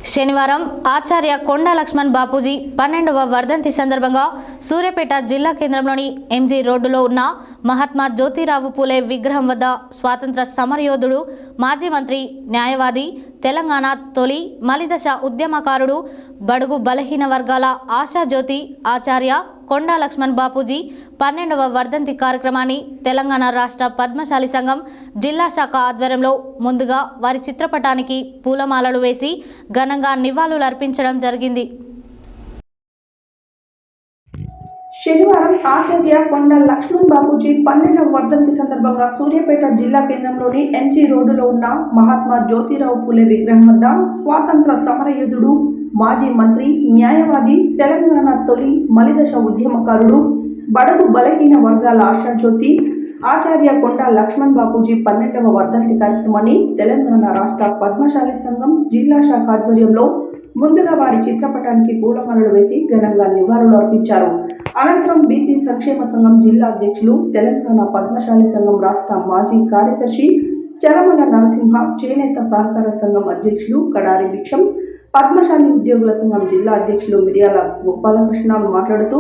శనివారం ఆచార్య కొండా లక్ష్మణ్ బాపూజీ 12వ వర్ధంతి సందర్భంగా సూర్యాపేట జిల్లా కేంద్రంలోని ఎంజీ రోడ్డులో ఉన్న మహాత్మా జ్యోతిరావు పూలే విగ్రహం వద్ద స్వాతంత్ర సమరయోధుడు, మాజీ మంత్రి, న్యాయవాది, తెలంగాణ తొలి మలిదశ ఉద్యమకారుడు, బడుగు బలహీన వర్గాల ఆశాజ్యోతి ఆచార్య కొండా లక్ష్మణ్ బాపూజీ 12వ వర్ధంతి కార్యక్రమాన్ని తెలంగాణ రాష్ట్ర పద్మశాలి సంఘం జిల్లా శాఖ ఆధ్వర్యంలో ముందుగా వారి చిత్రపటానికి పూలమాలలు వేసి ఘనంగా నివాళులర్పించడం జరిగింది. శనివారం ఆచార్య కొండా లక్ష్మణ్ బాపూజీ 12వ వర్ధంతి సందర్భంగా సూర్యాపేట జిల్లా కేంద్రంలోని ఎంజీ రోడ్డులో ఉన్న మహాత్మా జ్యోతిరావు పూలే విగ్రహం వద్ద స్వాతంత్ర సమరయోధుడు, మాజీ మంత్రి, న్యాయవాది, తెలంగాణ తొలి మలిదశ ఉద్యమకారుడు, బడుగు బలహీన వర్గాల ఆశాజ్యోతి ఆచార్య కొండా లక్ష్మణ్ బాపూజీ 12వ వర్ధంతి కార్యక్రమాన్ని తెలంగాణ రాష్ట్ర పద్మశాలి సంఘం జిల్లా శాఖ ఆధ్వర్యంలో ముందుగా వారి చిత్రపటానికి పూలమాలలు వేసి ఘనంగా నివాళులు అర్పించారు. అనంతరం బీసీ సంక్షేమ సంఘం జిల్లా అధ్యక్షులు, తెలంగాణ పద్మశాలి సంఘం రాష్ట్ర మాజీ కార్యదర్శి చలమల నరసింహ, చేనేత సహకార సంఘం అధ్యక్షులు కడారి భిక్షం, పద్మశాలి ఉద్యోగుల సంఘం జిల్లా అధ్యక్షులు మిర్యాల గోపాలకృష్ణలు మాట్లాడుతూ,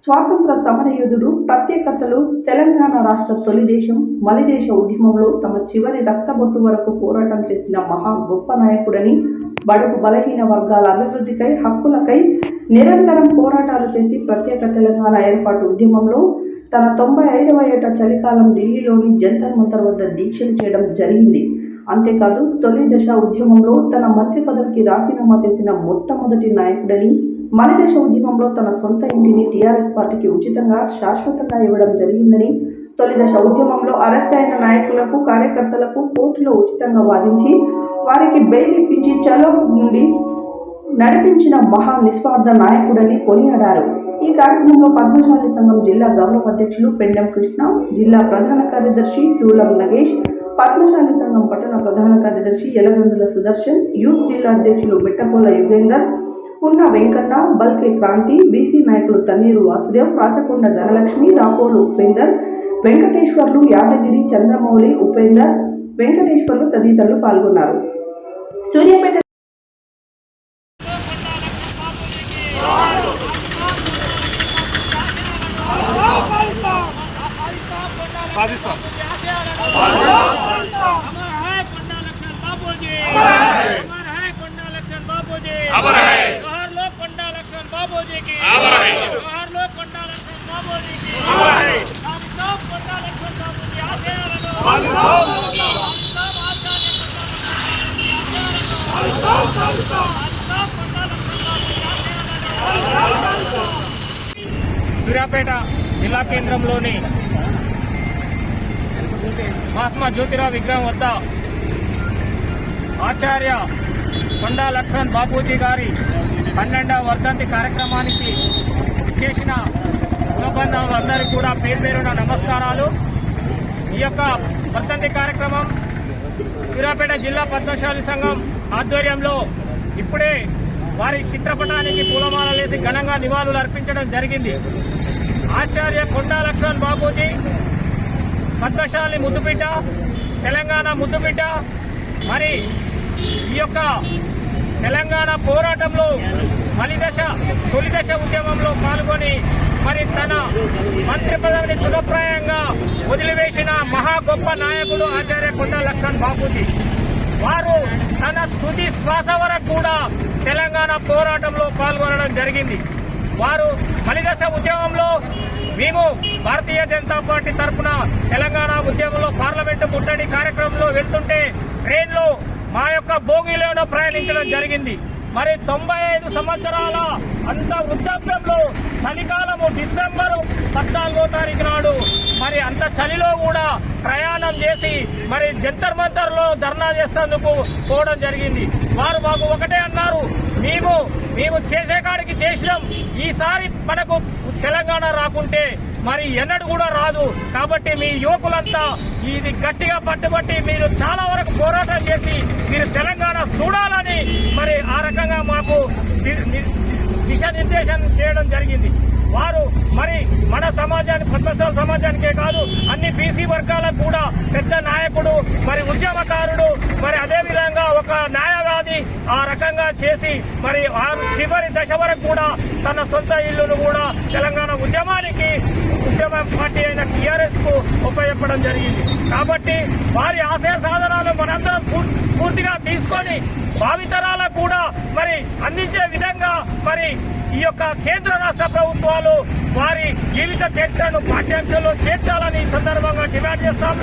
స్వాతంత్ర సమరయోధుడు, ప్రత్యేకతలు, తెలంగాణ రాష్ట్ర తొలి దేశం మలిదేశ ఉద్యమంలో తమ చివరి రక్తబొట్టు వరకు పోరాటం చేసిన మహా గొప్ప నాయకుడని, బడుగు బలహీన వర్గాల అభివృద్ధికై, హక్కులకై నిరంతరం పోరాటాలు చేసి ప్రత్యేక తెలంగాణ ఏర్పాటు ఉద్యమంలో తన 95వ ఏట చలికాలం ఢిల్లీలోని జంతర్ మంతర్ వద్ద దీక్షలు చేయడం జరిగింది. అంతేకాదు తొలి దశ ఉద్యమంలో తన మంత్రి పదవికి రాజీనామా చేసిన మొట్టమొదటి నాయకుడని, మలిదశ ఉద్యమంలో తన సొంత ఇంటిని టీఆర్ఎస్ పార్టీకి ఉచితంగా శాశ్వతంగా ఇవ్వడం జరిగిందని, తొలి దశ ఉద్యమంలో అరెస్ట్ అయిన నాయకులకు, కార్యకర్తలకు కోర్టులో ఉచితంగా వాదించి వారికి బెయిల్ ఇప్పించి చలో నుండి నడిపించిన మహా నిస్వార్థ నాయకుడని కొనియాడారు. ఈ కార్యక్రమంలో పద్మశాలి సంఘం జిల్లా గౌరవ అధ్యక్షులు పెండెం కృష్ణ, జిల్లా ప్రధాన కార్యదర్శి తూలం నగేష్, పద్మశాలి సంఘం పట్టణ ప్రధాన కార్యదర్శి యలగందుల సుదర్శన్, యూత్ జిల్లా అధ్యక్షులు మిట్టకోల యుగేందర్, పున్న వెంకన్న, బల్కే క్రాంతి, బీసీ నాయకులు తన్నీరు వాసుదేవ్, రాచకొండ ధనలక్ష్మి, రాపోలు ఉపేందర్, వెంకటేశ్వర్లు, యాదగిరి, చంద్రమౌళి, ఉపేందర్, వెంకటేశ్వర్లు తదితరులు పాల్గొన్నారు. సూర్యాపేట సూర్యాపేట జిల్లా కేంద్రంలోని మహాత్మా జ్యోతిరావు విగ్రహం వద్ద ఆచార్య కొండా లక్ష్మణ్ బాపూజీ గారి 12వ వర్ధంతి కార్యక్రమానికి చేసిన కులబంధువులందరికీ కూడా పేరు పేరున నమస్కారాలు. ఈ యొక్క వర్ధంతి కార్యక్రమం సూర్యాపేట జిల్లా పద్మశాలి సంఘం ఆధ్వర్యంలో ఇప్పుడే వారి చిత్రపటానికి పూలమాలలేసి ఘనంగా నివాళులు అర్పించడం జరిగింది. ఆచార్య కొండా లక్ష్మణ్ బాపూజీ పద్మశాలి ముద్దుబిడ్డ, తెలంగాణ ముద్దుబిడ్డ. మరి ఈ యొక్క తెలంగాణ పోరాటంలో తొలి దశ ఉద్యమంలో పాల్గొని మరి తన మంత్రి పదవిని తులప్రాయంగా వదిలివేసిన మహా గొప్ప నాయకుడు ఆచార్య కొండా లక్ష్మణ్ బాపూజీ. వారు తన తుది శ్వాస వరకు కూడా తెలంగాణ పోరాటంలో పాల్గొనడం జరిగింది. వారు మలిదశ ఉద్యమంలో మేము భారతీయ జనతా పార్టీ తరఫున తెలంగాణ ఉద్యమంలో పార్లమెంటు ముట్టడి కార్యక్రమంలో వెళ్తుంటే ట్రైన్లో మా యొక్క బోగిలోనూ ప్రయాణించడం జరిగింది. మరి 95 సంవత్సరాల అంత వృద్ధాప్యంలో చలికాలము డిసెంబరు 14వ తారీఖు నాడు మరి అంత చలిలో కూడా ప్రయాణం చేసి మరి జంతర్ మంతర్లో ధర్నా చేసేందుకు పోవడం జరిగింది. వారు మాకు ఒకటే అన్నారు, మేము చేసే కాడికి చేసినాం, ఈసారి మనకు తెలంగాణ రాకుంటే మరి ఎన్నడూ కూడా రాదు. కాబట్టి మీ యువకులంతా ఇది గట్టిగా పట్టుబట్టి మీరు చాలా వరకు పోరాటం చేసి మీరు తెలంగాణ చూడాలని మరి ఆ రకంగా మాకు దిశానిర్దేశం చేయడం జరిగింది. వారు మరి మన సమాజానికి పద్మశాల సమాజానికే కాదు అన్ని బీసీ వర్గాలకు కూడా పెద్ద నాయకుడు, మరి ఉద్యమకారుడు, మరి అదేవిధంగా ఒక న్యాయవాది ఆ రకంగా చేసి మరి వారు చివరి దశ వరకు కూడా తన సొంత ఇల్లును కూడా తెలంగాణ ఉద్యమ పార్టీ అయిన టీఆర్ఎస్ కు ఉపయోగపడడం జరిగింది. కాబట్టి వారి ఆశయ సాధనాలు మనందరం స్ఫూర్తిగా తీసుకొని భావితరాలకు కూడా మరి అందించే విధంగా మరి ఈ యొక్క కేంద్ర రాష్ట్ర ప్రభుత్వాలు వారి జీవిత చరిత్రను పాఠ్యాంశంలో చేర్చాలని ఈ సందర్భంగా డిమాండ్ చేస్తాం.